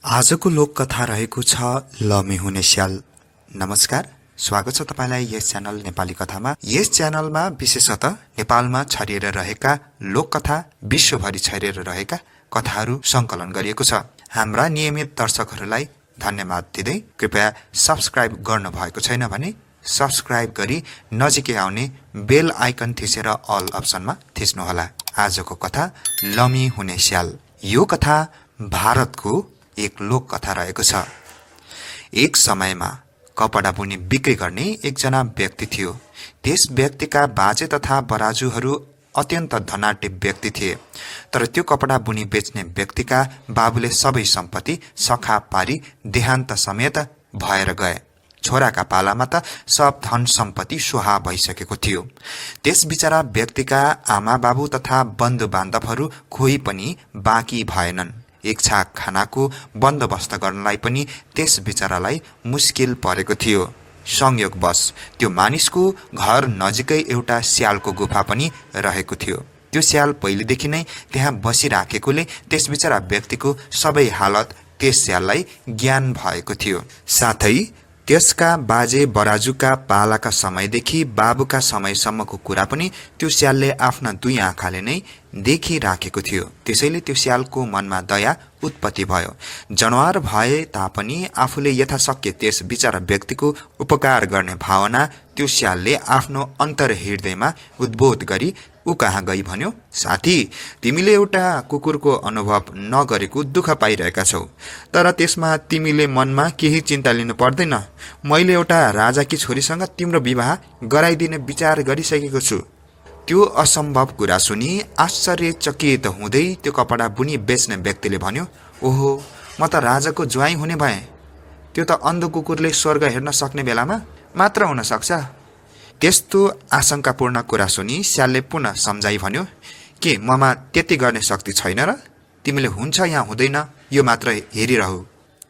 आजको लोककथा रहेको छ लमे हुने स्याल। नमस्कार, स्वागत छ तपाईलाई यस च्यानल नेपाली कथामा। यस च्यानलमा विशेषतः नेपालमा छरिएर रहेका लोककथा, विश्वभरि छरिएर रहेका कथाहरू संकलन गरिएको छ। हाम्रा नियमित दर्शकहरूलाई धन्यवाद दिँदै कृपया सब्स्क्राइब गर्नु भएको छैन भने सब्स्क्राइब गरी नजिकै आउने बेल आइकन थिचेर अल अप्सनमा थिच्नुहोला। आजको कथा लमी हुने स्याल। यो कथा भारतको एक लोक कथा रहेको छ। एक समयमा कपडा बुनी बिक्री गर्ने एकजना व्यक्ति थियो। त्यस व्यक्तिका बाजे तथा बराजुहरू अत्यन्त धनाढ्य व्यक्ति थिए। तर त्यो कपडा बुनी बेच्ने व्यक्तिका बाबुले सबै सम्पत्ति सखा पारी देहान्त समेत भएर गए। छोराका पालामा त सब धन सम्पत्ति सुहा भइसकेको थियो। त्यस बिचरा व्यक्तिका आमा बाबु तथा बन्धु बान्धवहरू कोही पनि बाँकी भएनन्। एक छाक खानाको बन्दोबस्त गर्नलाई पनि त्यस बिचरालाई मुस्किल परेको थियो। संयोगवश त्यो मानिसको घर नजिकै एउटा स्यालको गुफा पनि रहेको थियो। त्यो स्याल पहिलेदेखि नै त्यहाँ बसिराखेकोले त्यस बिचरा व्यक्तिको सबै हालत त्यस स्याललाई ज्ञान भएको थियो। साथै त्यसका बाजे बराजुका पालाका समयदेखि बाबुका समयसम्मको कुरा पनि त्यो स्यालले आफ्ना दुई आँखाले नै देखिराखेको थियो। त्यसैले त्यो स्यालको मनमा दया उत्पत्ति भयो। जनावर भए तापनि आफूले यथाशक्य त्यस बिचरा व्यक्तिको उपकार गर्ने भावना त्यो स्यालले आफ्नो अन्तर हृदयमा उद्बोध गरी ऊ कहाँ गई भन्यो, साथी, तिमीले एउटा कुकुरको अनुभव नगरेको दुःख पाइरहेका छौ। तर त्यसमा तिमीले मनमा केही चिन्ता लिनु पर्दैन। मैले एउटा राजाकी छोरीसँग तिम्रो विवाह गराइदिने विचार गरिसकेको छु। त्यो असम्भव कुरा सुनि आश्चर्यचकित हुँदै त्यो कपडा बुनी बेच्ने व्यक्तिले भन्यो, ओहो, म त राजाको ज्वाइँ हुने भएँ। त्यो त अन्ध कुकुरले स्वर्ग हेर्न सक्ने बेलामा मात्र हुन सक्छ। त्यस्तो आशंकापूर्ण कुरा सुनि स्यालले पुनः सम्झाइ भन्यो, के ममा त्यति गर्ने शक्ति छैन र? तिमीले हुन्छ या हुँदैन यो मात्र हेरिरहौ।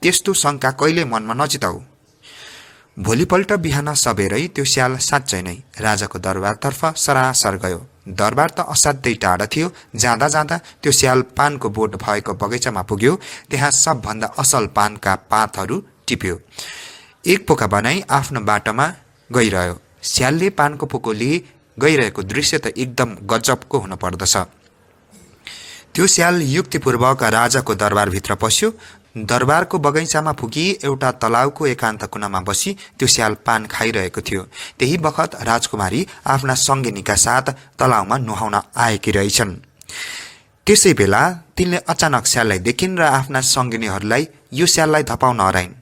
त्यस्तो शंका कहिले मनमा नचिताऊ। भोलिपल्ट बिहान सबेरै त्यो स्याल साँच्चै नै राजाको दरबारतर्फ सरासर गयो। दरबार त असाध्यै टाढा थियो। जाँदा जाँदा त्यो स्याल पानको बोट भएको बगैँचामा पुग्यो। त्यहाँ सबभन्दा असल पानका पातहरू टिप्यो। एक पोका बनाई आफ्नो बाटोमा गइरह्यो। स्यालले पानको पोको लिई गइरहेको दृश्य त एकदम गजबको हुन पर्दछ। त्यो स्याल युक्तिपूर्वक राजाको दरबारभित्र पस्यो। दरबारको बगैँचामा पुगी एउटा तलाउको एकान्त कुनामा बसी त्यो स्याल पान खाइरहेको थियो। त्यही बखत राजकुमारी आफ्ना सङ्गिनीका साथ तलाउमा नुहाउन आएकी रहेछन्। त्यसै बेला तिनले अचानक स्याललाई देखिन् र आफ्ना सङ्गिनीहरूलाई यो स्याललाई धपाउन हराइन्।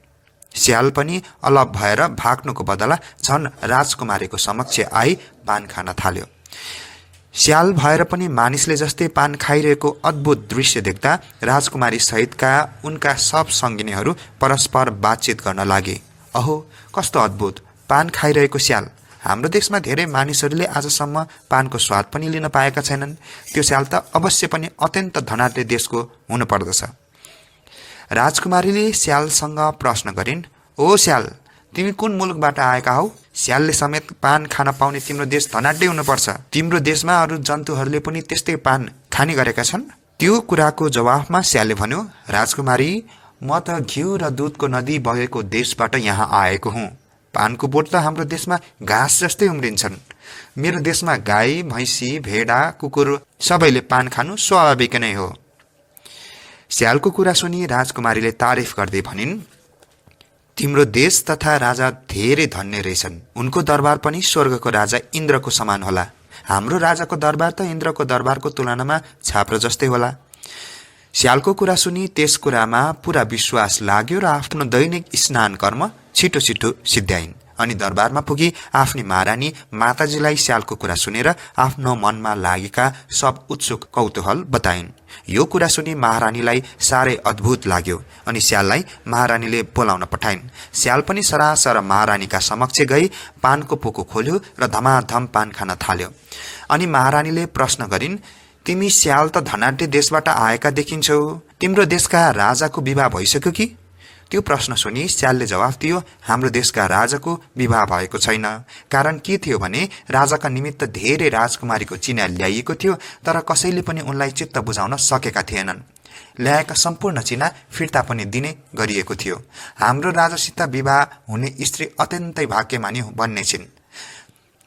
स्याल पनि अलप भएर भाग्नुको बदला झन् राजकुमारीको समक्ष आई पान खान थाल्यो। स्याल भएर पनि मानिसले जस्तै पान खाइरहेको अद्भुत दृश्य देख्दा राजकुमारी सहितका उनका सब सङ्गिनीहरू परस्पर बातचित गर्न लागे। अहो, कस्तो अद्भुत पान खाइरहेको स्याल। हाम्रो देशमा धेरै मानिसहरूले आजसम्म पानको स्वाद पनि लिन पाएका छैनन्। त्यो स्याल त अवश्य पनि अत्यन्त धनाढ्य देशको हुनुपर्दछ। राजकुमारीले स्यालसँग प्रश्न गरिन्, ओ स्याल, तिमी कुन मुलुकबाट आएका हौ? स्यालले समेत पान खान पाउने तिम्रो देश धनाढ्य हुनुपर्छ। तिम्रो देशमा अरू जन्तुहरूले पनि त्यस्तै पान खाने गरेका छन्। त्यो कुराको जवाफमा स्यालले भन्यो, राजकुमारी, म त घिउ र दुधको नदी बगेको देशबाट यहाँ आएको हुँ। पानको बोट त हाम्रो देशमा घाँस जस्तै उम्रिन्छन्। मेरो देशमा गाई, भैँसी, भेडा, कुकुर सबैले पान खानु स्वाभाविक नै हो। स्यालको कुरा सुनि राजकुमारीले तारिफ गर्दै भनिन्, तिम्रो देश तथा राजा धेरै धन्य रहेछन्। उनको दरबार पनि स्वर्गको राजा इन्द्रको समान होला। हाम्रो राजाको दरबार त इन्द्रको दरबारको तुलनामा छाप्रो जस्तै होला। स्यालको कुरा सुनि त्यस कुरामा पुरा विश्वास लाग्यो र आफ्नो दैनिक स्नान कर्म छिटो छिटो सिद्ध्याइन्। अनि दरबारमा पुगी आफ्नी महारानी माताजीलाई स्यालको कुरा सुनेर आफ्नो मनमा लागेका सब उत्सुक कौतूहल बताइन्। यो कुरा सुनि महारानीलाई साह्रै अद्भुत लाग्यो अनि स्याललाई महारानीले बोलाउन पठाइन्। स्याल पनि सरासर महारानीका समक्ष गई पानको पोको खोल्यो र धमाधम पान खान थाल्यो। अनि महारानीले प्रश्न गरिन्, तिमी स्याल त धनाढ्य देशबाट आएका देखिन्छौ। तिम्रो देशका राजाको विवाह भइसक्यो कि? त्यो प्रश्न सुनि स्यालले जवाफ दियो, हाम्रो देशका राजाको विवाह भएको छैन। कारण के थियो भने राजाका निमित्त धेरै राजकुमारीको चिना ल्याइएको थियो, तर कसैले पनि उनलाई चित्त बुझाउन सकेका थिएनन्। ल्याएका सम्पूर्ण चिना फिर्ता पनि दिने गरिएको थियो। हाम्रो राजासित विवाह हुने स्त्री अत्यन्तै भाग्यमानी बन्ने छिन्।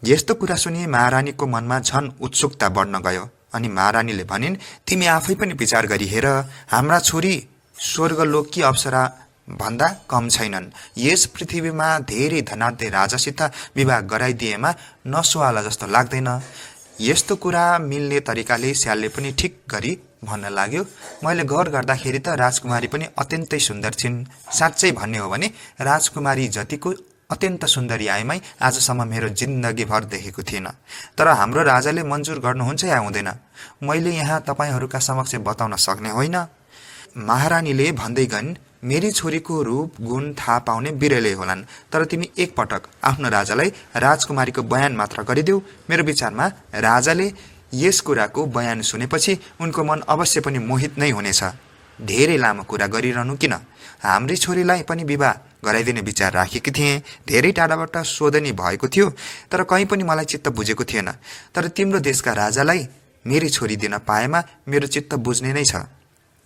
यस्तो कुरा सुनि महारानीको मनमा झन उत्सुकता बढ्न गयो अनि महारानीले भनिन्, तिमी आफै पनि विचार गरी हेर, हाम्रा छोरी स्वर्गलोकी अप्सरा भन्दा कम छैनन्। यस पृथ्वीमा धेरै धनाढ्य राजासित विवाह गराइदिएमा नसुहाला जस्तो लाग्दैन। यस्तो कुरा मिल्ने तरिकाले स्यालले पनि ठिक गरी भन्न लाग्यो, मैले गौर गर्दाखेरि त राजकुमारी पनि अत्यन्तै सुन्दर छिन्। साँच्चै भन्ने हो भने राजकुमारी जतिको अत्यन्त सुन्दरी आएमै आजसम्म मेरो जिन्दगीभर देखेको थिएन। तर हाम्रो राजाले मन्जुर गर्नुहुन्छ या हुँदैन, मैले यहाँ तपाईहरूका समक्ष बताउन सक्ने होइन। महारानीले भन्दै गइन्, मेरी छोरीको रूप गुण थाहा पाउने बिरलै होलान्, तर तिमी एकपटक आफ्नो राजालाई राजकुमारीको बयान मात्र गरिदेऊ। मेरो विचारमा राजाले यस कुराको बयान सुनेपछि उनको मन अवश्य पनि मोहित नै हुनेछ। धेरै लामो कुरा गरिरहनु किन, हाम्री छोरीलाई पनि विवाह गराइदिने विचार राखेकी थिएँ। धेरै टाढाबाट सोधनी भएको थियो, तर कहीँ पनि मलाई चित्त बुझेको थिएन। तर तिम्रो देशका राजालाई मेरी छोरी दिन पाएमा मेरो चित्त बुझ्ने नै छ।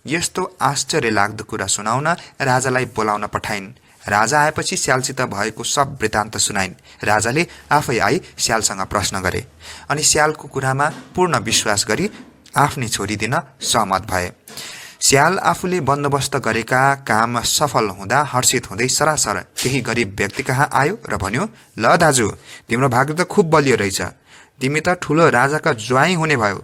यस्तो आश्चर्य लाग्दो कुरा सुनाउन राजालाई बोलाउन पठाइन्। राजा आएपछि स्यालसित भएको सब वृत्तान्त सुनाइन्। राजाले आफै आई स्यालसँग प्रश्न गरे अनि स्यालको कुरामा पूर्ण विश्वास गरी आफ्नी छोरी दिन सहमत भए। स्याल आफूले बन्दोबस्त गरेका काम सफल हुँदा हर्षित हुँदै सरासर केही गरिब व्यक्ति कहाँ आयो र भन्यो, ल दाजु, तिम्रो भाग्य त खुब बलियो रहेछ, तिमी त ठुलो राजाका ज्वाइँ हुने भयो।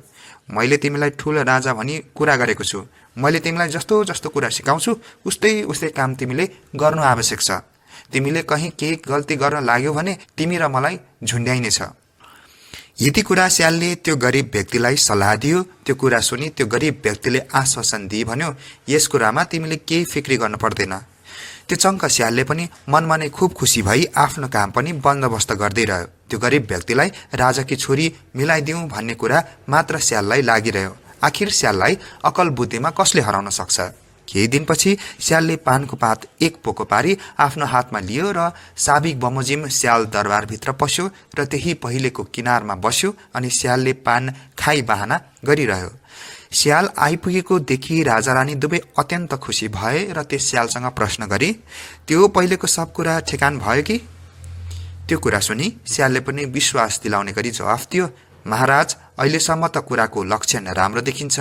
मैले तिमीलाई ठुलो राजा भनी कुरा गरेको छु। मैले तिमीलाई जस्तो जस्तो कुरा सिकाउँछु उस्तै उस्तै काम तिमीले गर्नु आवश्यक छ। तिमीले कहीँ केही गल्ती गर्न लाग्यो भने तिमी र मलाई झुन्ड्याइनेछ। यति कुरा स्यालले त्यो गरिब व्यक्तिलाई सल्लाह दियो। त्यो कुरा सुनि त्यो गरिब व्यक्तिले आश्वासन दिई भन्यो, यस कुरामा तिमीले केही फिक्री गर्न पर्दैन। त्यो चङ्क स्यालले पनि मनमा नै खुब खुसी भई आफ्नो काम पनि बन्दोबस्त गर्दै रह्यो। त्यो गरिब व्यक्तिलाई राजाकी छोरी मिलाइदिउँ भन्ने कुरा मात्र स्याललाई लागिरह्यो। आखिर स्याललाई अकल बुद्धिमा कसले हराउन सक्छ। केही दिनपछि स्यालले पानको पात एक पोको पारी आफ्नो हातमा लियो र साबिक बमोजिम स्याल दरबारभित्र पस्यो र त्यही पहिलेको किनारमा बस्यो अनि स्यालले पान खाई बहाना गरिरह्यो। स्याल आइपुगेको देखि राजा रानी दुवै अत्यन्त खुसी भए र त्यस स्यालसँग प्रश्न गरे, त्यो पहिलेको सब कुरा ठेकान भयो कि? त्यो कुरा सुनि स्यालले पनि विश्वास दिलाउने गरी जवाफ दियो, महाराज, अहिलेसम्म त कुराको लक्षण राम्रो देखिन्छ।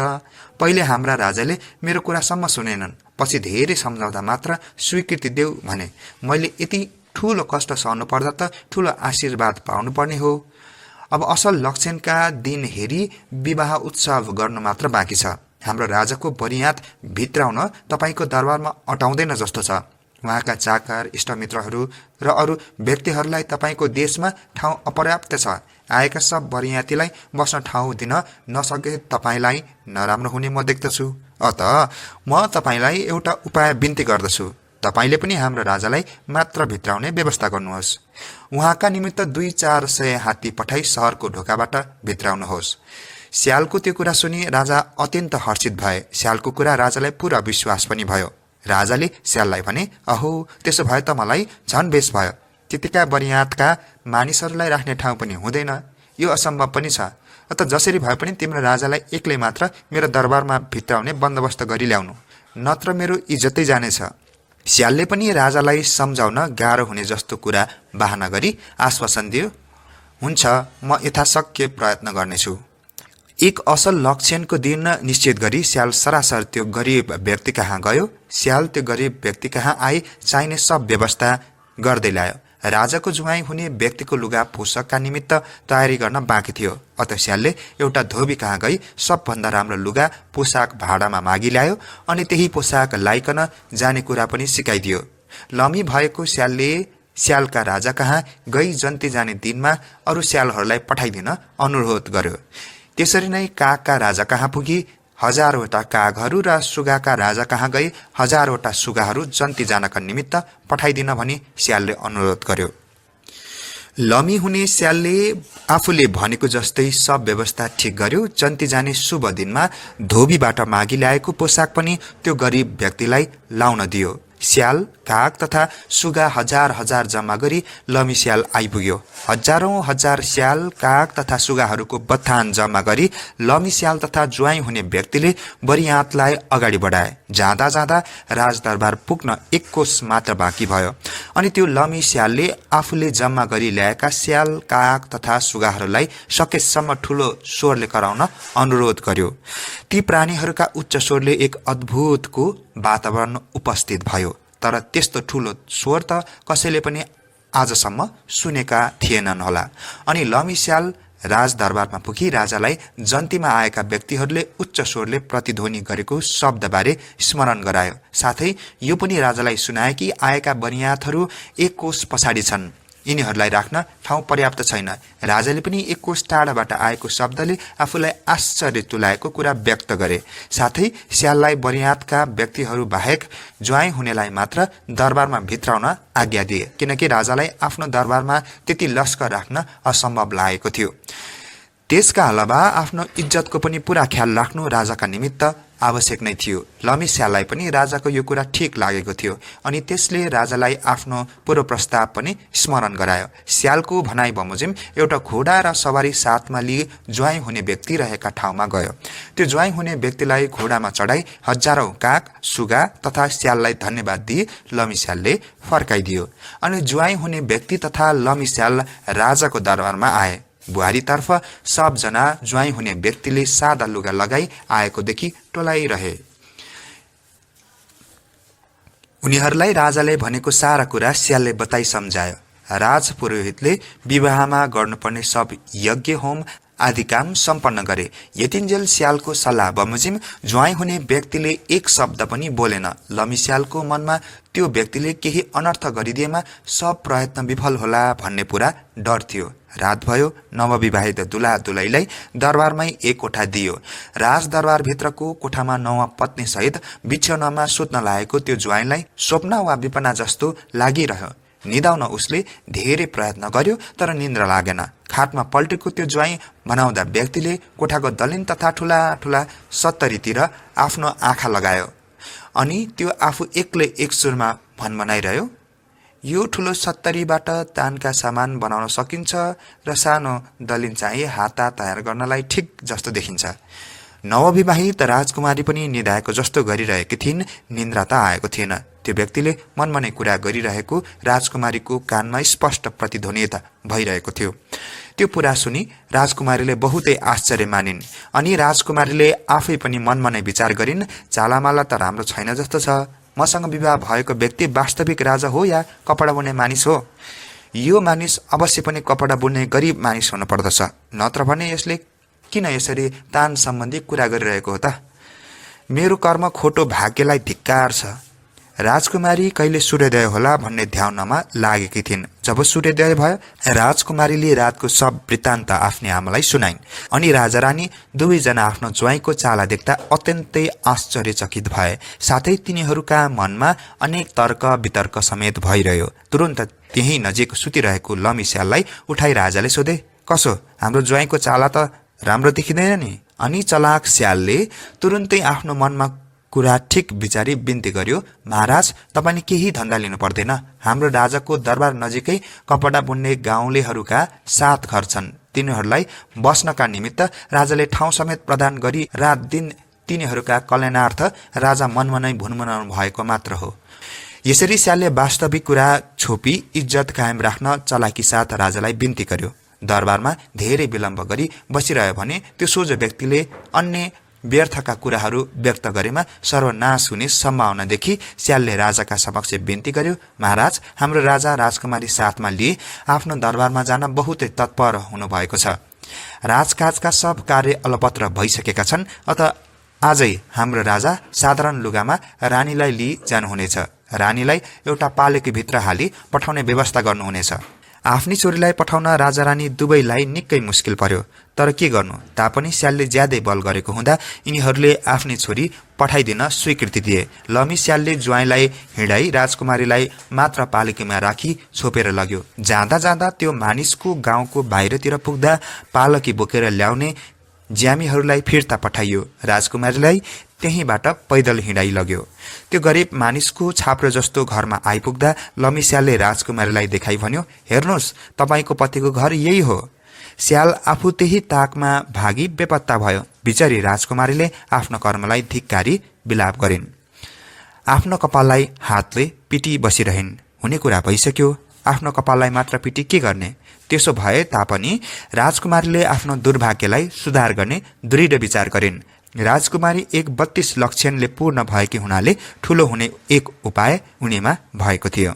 पहिले हाम्रा राजाले मेरो कुरासम्म सुनेनन्, पछि धेरै सम्झाउँदा मात्र स्वीकृति देऊ भने। मैले यति ठूलो कष्ट सहनु पर्दा त ठूलो आशीर्वाद पाउनु पर्ने हो। अब असल लक्षणका दिन हेरी विवाह उत्सव गर्नु मात्र बाँकी छ। हाम्रो राजाको बरियात भित्राउन तपाईको दरबारमा अटाउँदैन जस्तो छ। उहाँका चाकर, इष्टमित्रहरू र अरू व्यक्तिहरूलाई तपाईको देशमा ठाउँ अपर्याप्त छ। आएका सब बरियातीलाई बस्न ठाउँ दिन नसके तपाईलाई नराम्रो हुने म देख्दछु। अत म तपाईलाई एउटा उपाय बिन्ती गर्दछु, तपाईले पनि हाम्रो राजालाई मात्र भित्राउने व्यवस्था गर्नुहोस्। उहाँका निमित्त 200-400 हात्ती पठाई शहरको ढोकाबाट भित्राउनुहोस्। स्यालको त्यो कुरा सुनि राजा अत्यन्त हर्षित भए। स्यालको कुरा राजालाई पूरा विश्वास पनि भयो। राजाले स्याललाई भने, अहो, त्यसो भए त मलाई झन बेस भयो। त्यतिका बरियातका मानिसहरूलाई राख्ने ठाउँ पनि हुँदैन, यो असम्भव पनि छ। अत जसरी भए पनि तिम्रो राजालाई एक्लै मात्र मेरो दरबारमा भित्राउने बन्दोबस्त गरी ल्याउनु, नत्र मेरो इज्जतै जानेछ। स्यालले पनि राजालाई सम्झाउन गाह्रो हुने जस्तो कुरा बहाना गरी आश्वासन दियो, हुन्छ, म यथाशक्य प्रयत्न गर्नेछु। एक असल लक्षणको दिन निश्चित गरी स्याल सरासर त्यो गरिब व्यक्ति कहाँ गयो। स्याल त्यो गरिब व्यक्ति कहाँ आई चाहिने सब व्यवस्था गर्दै ल्यायो। राजाको जुवाई हुने व्यक्तिको लुगा पोसाकका निमित्त तयारी गर्न बाँकी थियो। अत स्यालले एउटा धोबी कहाँ गई सबभन्दा राम्रो लुगा पोसाक भाडामा मागी ल्यायो अनि त्यही पोसाक लाइकन जाने कुरा पनि सिकाइदियो। लमी भएको स्यालले स्यालका राजा कहाँ गई जन्ती जाने दिनमा अरू स्यालहरूलाई पठाइदिन अनुरोध गर्यो। त्यसरी नै कागका राजा कहाँ पुगी 1000वटा कागहरू र सुगाका राजा कहाँ गई 1000वटा सुगाहरू जन्ती जानका निमित्त पठाइदिन भनी स्यालले अनुरोध गर्यो। लमी हुने स्यालले आफूले भनेको जस्तै सब व्यवस्था ठिक गर्यो। जन्ती जाने शुभ दिनमा धोबीबाट मागी ल्याएको पोसाक पनि त्यो गरिब व्यक्तिलाई लाउन दियो। स्याल, काग तथा सुगा हजार हजार जम्मा गरी लमी स्याल आइपुग्यो। हजारौं हजार स्याल, काग तथा सुगाहरूको बथान जम्मा गरी लमी स्याल तथा ज्वाइँ हुने व्यक्तिले बरियातलाई अगाडि बढाए। जाँदा जाँदा राजदरबार पुग्न 1 कोस मात्र बाँकी भयो। अनि त्यो लमी स्यालले आफूले जम्मा गरी ल्याएका स्याल, काग तथा सुगाहरूलाई सकेसम्म ठूलो स्वरले कराउन अनुरोध गर्यो। ती प्राणीहरूका उच्च स्वरले एक अद्भुतको वातावरण उपस्थित भयो। तर त्यस्तो ठूलो स्वर त कसैले पनि आजसम्म सुनेका थिएनन् होला। अनि लमी स्याल राजदरबारमा पुगी राजालाई जन्तीमा आएका व्यक्तिहरूले उच्च स्वरले प्रतिध्वनि गरेको शब्दबारे स्मरण गरायो। साथै यो पनि राजालाई सुनाए कि आएका बनियातहरू 1 कोस पछाडि छन्, यिनीहरूलाई राख्न ठाउँ पर्याप्त छैन। राजाले पनि 1 कोस टाढाबाट आएको शब्दले आफूलाई आश्चर्य तुल्याएको कुरा व्यक्त गरे। साथै स्याललाई बरियातका व्यक्तिहरू बाहेक ज्वाइँ हुनेलाई मात्र दरबारमा भित्राउन आज्ञा दिए, किनकि राजालाई आफ्नो दरबारमा त्यति लस्कर राख्न असम्भव लागेको थियो। त्यसका अलावा आफ्नो इज्जतको पनि पूरा ख्याल राख्नु राजाका निमित्त आवश्यक नै थियो। लमी स्याललाई पनि राजाको यो कुरा ठिक लागेको थियो अनि त्यसले राजालाई आफ्नो पूर्व प्रस्ताव पनि स्मरण गरायो। स्यालको भनाइ बमोजिम एउटा घोडा र सवारी साथमा लिए ज्वाइँ हुने व्यक्ति रहेका ठाउँमा गयो। त्यो ज्वाइँ हुने व्यक्तिलाई घोडामा चढाई हजारौं काग, सुगा तथा स्याललाई धन्यवाद दिए लमी स्यालले फर्काइदियो। अनि ज्वाइँ हुने व्यक्ति तथा लमी स्याल राजाको दरबारमा आए। बुहारीतर्फ सबजना ज्वाइँ हुने व्यक्तिले सादा लुगा लगाई आएको देखि टोलाइरहे। उनीहरूलाई राजाले भनेको सारा कुरा स्यालले बताई सम्झायो। राज पुरोहितले विवाहमा गर्नुपर्ने सब यज्ञ होम आदि काम सम्पन्न गरे। यतिन्जेल स्यालको सल्लाह बमोजिम ज्वाइँ हुने व्यक्तिले 1 शब्द पनि बोलेन। लमी स्यालको मनमा त्यो व्यक्तिले केही अनर्थ गरिदिएमा सब प्रयत्न विफल होला भन्ने पुरा डर थियो। रात भयो। नवविवाहित दुला दुलैलाई दरबारमै एक कोठा दियो। राजदरबारभित्रको कोठामा नव पत्नी सहित बिछौनामा सुत्न लागेको त्यो ज्वाइँलाई स्वप्न वा विपना जस्तो लागिरह्यो। निदाउन उसले धेरै प्रयत्न गर्यो तर निन्द्रा लागेन। खाटमा पल्टेको त्यो ज्वाइँ बनाउँदा व्यक्तिले कोठाको दलिन तथा ठूला ठूला सत्तरीतिर आफ्नो आँखा लगायो अनि त्यो आफू एक्लै एक सुरमा भनभनाइरह्यो, यो ठूलो सत्तरीबाट तानका सामान बनाउन सकिन्छ र सानो दलिन चाहिँ हाता तयार गर्नलाई ठिक जस्तो देखिन्छ। नवविवाहित राजकुमारी पनि निधाएको जस्तो गरिरहेकी थिइन्। निन्द्रा त आएको थिएन। त्यो व्यक्तिले मनमा नै कुरा गरिरहेको राजकुमारीको कानमा स्पष्ट प्रतिध्वनित भइरहेको थियो। त्यो पुरा सुनि राजकुमारीले बहुतै आश्चर्य मानिन् अनि राजकुमारीले आफै पनि मनमा नै विचार गरिन्, चालामाला त राम्रो छैन जस्तो छ। मसँग विवाह भएको व्यक्ति वास्तविक राजा हो या कपडा बुन्ने मानिस हो? यो मानिस अवश्य पनि कपडा बुन्ने गरीब मानिस हुन पर्दछ, नत्र भने यसले किन यसरी तान सम्बन्धी कुरा गरिरहेको हो त? मेरो कर्म खोटो भाग्यलाई धिक्कार छ। राजकुमारी कहिले सूर्योदय होला भन्ने ध्यानमा लागेकी थिइन्। जब सूर्योदय भयो राजकुमारीले रातको सब वृत्तान्त आफ्नी आमालाई सुनाइन् अनि राजा रानी दुवैजना आफ्नो ज्वाइँको चाला देख्दा अत्यन्तै आश्चर्यचकित भए। साथै तिनीहरूका मनमा अनेक तर्क वितर्क समेत भइरह्यो। तुरुन्त त्यही नजिक सुतिरहेको लमी स्याललाई उठाई राजाले सोधे, कसो हाम्रो ज्वाइँको चाला त राम्रो देखिँदैन नि? अनि चलाक स्यालले तुरुन्तै आफ्नो मनमा कुरा ठिक विचारी बिन्ती गर्यो, महाराज तपाईले केही धन्दा लिनु पर्दैन। हाम्रो राजाको दरबार नजिकै कपडा बुन्ने गाउँलेहरूका 7 घर छन्। तिनीहरूलाई बस्नका निमित्त राजाले ठाउँ समेत प्रदान गरी रात दिन तिनीहरूका कल्याणार्थ राजा मनमा नै भुनमुनाउनु भएको मात्र हो। यसरी स्यालले वास्तविक कुरा छोपी इज्जत कायम राख्न चलाकी साथ राजालाई बिन्ती गर्यो। दरबारमा धेरै विलम्ब गरी बसिरह्यो भने त्यो सोझो व्यक्तिले अन्य व्यर्थका कुराहरू व्यक्त गरेमा सर्वनाश हुने सम्भावनादेखि स्यालले राजाका समक्ष बिन्ती गर्यो, महाराज हाम्रो राजा राजकुमारी साथमा लिए आफ्नो दरबारमा जान बहुतै तत्पर हुनुभएको छ। राजकाजका सब कार्य अलपत्र भइसकेका छन्। अत आजै हाम्रो राजा साधारण लुगामा रानीलाई लिई जानुहुनेछ। रानीलाई एउटा पालेकीभित्र हाली पठाउने व्यवस्था गर्नुहुनेछ। आफ्नी छोरीलाई पठाउन राजा रानी दुवैलाई निकै मुस्किल पर्यो। तर के गर्नु, तापनि स्यालले ज्यादै बल गरेको हुँदा यिनीहरूले आफ्नी छोरी पठाइदिन स्वीकृति दिए। लमी स्यालले ज्वाइँलाई हिँडाई राजकुमारीलाई मात्र पालिकीमा राखी छोपेर लग्यो। जाँदा जाँदा त्यो मानिसको गाउँको बाहिरतिर पुग्दा पालकी बोकेर ल्याउने ज्यामीहरूलाई फिर्ता पठाइयो। राजकुमारीलाई त्यहीँबाट पैदल हिँडाइ लग्यो। त्यो गरिब मानिसको छाप्रो जस्तो घरमा आइपुग्दा लम्मी स्यालले राजकुमारीलाई देखाइ भन्यो, हेर्नुहोस् तपाईको पतिको घर यही हो। स्याल आफू त्यही ताकमा भागी बेपत्ता भयो। बिचारी राजकुमारीले आफ्नो कर्मलाई धिक्कारी विलाप गरिन्। आफ्नो कपाललाई हातले पिटी बसिरहन्। हुने कुरा भइसक्यो, आफ्नो कपाललाई मात्र पिटी के गर्ने। त्यसो भए तापनि राजकुमारीले आफ्नो दुर्भाग्यलाई सुधार गर्ने दृढ विचार गरिन्। राजकुमारी एक 32 लक्षणले पूर्ण भएकी हुनाले ठूलो हुने एक उपाय उनीमा भएको थियो।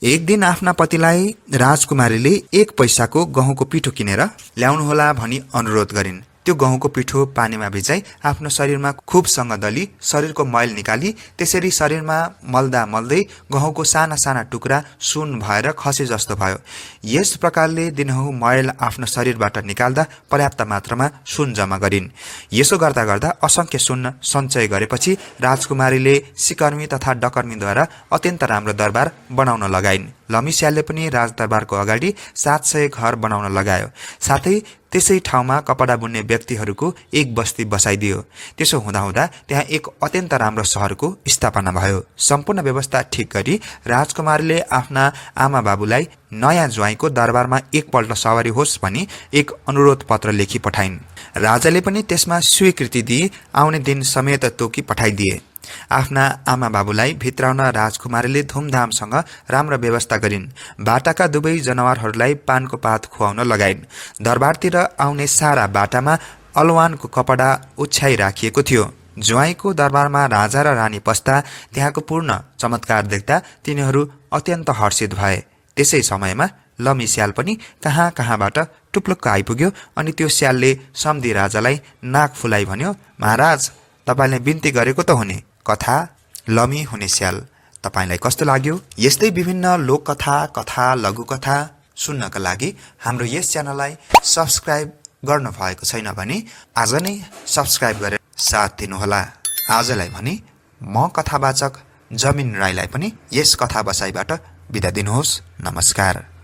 एक दिन आफ्ना पतिलाई राजकुमारीले 1 पैसाको गहुँको पिठो किनेर ल्याउनुहोला भनी अनुरोध गरिन्। त्यो गहुँको पिठो पानीमा भिजाई आफ्नो शरीरमा खुबसँग दली शरीरको मैल निकाली त्यसरी शरीरमा मल्दा मल्दै गहुँको साना साना टुक्रा सुन भएर खसे जस्तो भयो। यस प्रकारले दिनहुँ मैल आफ्नो शरीरबाट निकाल्दा पर्याप्त मात्रामा सुन जम्मा गरिन्। यसो गर्दा गर्दा असंख्य सुन सञ्चय गरेपछि राजकुमारीले सिकर्मी तथा डकर्मीद्वारा अत्यन्त राम्रो दरबार बनाउन लगाइन्। लम्मी स्यालले पनि राजदरबारको अगाडि 700 घर बनाउन लगायो। साथै त्यसै ठाउँमा कपडा बुन्ने व्यक्तिहरूको एक बस्ती बसाइदियो। त्यसो हुँदाहुँदा त्यहाँ एक अत्यन्त राम्रो शहरको स्थापना भयो। सम्पूर्ण व्यवस्था ठिक गरी राजकुमारीले आफ्ना आमा बाबुलाई नयाँ ज्वाइँको दरबारमा एकपल्ट सवारी होस् भनी एक अनुरोध पत्र लेखी पठाइन्। राजाले पनि त्यसमा स्वीकृति दिई आउने दिन समेत तोकी पठाइदिए। आफ्ना आमा बाबुलाई भित्राउन राजकुमारीले धुमधामसँग राम्रो व्यवस्था गरिन्। बाटाका दुवै जनावरहरूलाई पानको पात खुवाउन लगाइन्। दरबारतिर आउने सारा बाटामा अलवानको कपडा ओछ्याइ राखिएको थियो। ज्वाइँको दरबारमा राजा र रानी पस्दा त्यहाँको पूर्ण चमत्कार देख्दा तिनीहरू अत्यन्त हर्षित भए। त्यसै समयमा लम्मी स्याल पनि कहाँ कहाँबाट टुप्लुक्क आइपुग्यो अनि त्यो स्यालले सम्धी राजालाई नाक फुलाई भन्यो, महाराज तपाईले बिन्ती गरेको त हुने कथा लम्मी हुने स्याल तपाईलाई कस्तो लाग्यो? यस्तै विभिन्न लोककथा, कथा, लघुकथा सुन्नका लागि हाम्रो यस च्यानललाई सब्स्क्राइब गर्नु भएको छैन भने आज नै सब्स्क्राइब गरेर साथ दिनुहोला। आजलाई भने म कथावाचक जमिन राईलाई पनि यस कथा बसाइबाट बिदा दिनुहोस्। नमस्कार।